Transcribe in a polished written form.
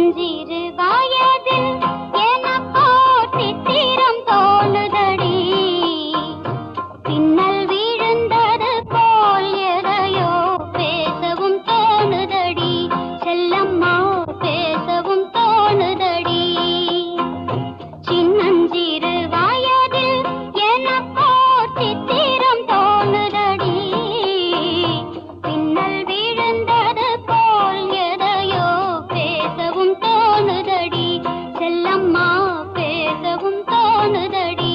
சின்னஞ்சிறு வயதில் எனக்கோ சித்திரம் தோணுதடி. பின்னல் விழுந்தது போல் எதையோ பேசவும் தோணுதடி. செல்லம்மா பேசவும் தோணுதடி. சின்னஞ்சிறு வயதில் எனக்கோ சித்திரம் தோணுதடி. பின்னல் விழுந்தது போல் எதையோ பேசவும் தோணுதடி. செல்லம்மா பேசவும் தோணுதடி.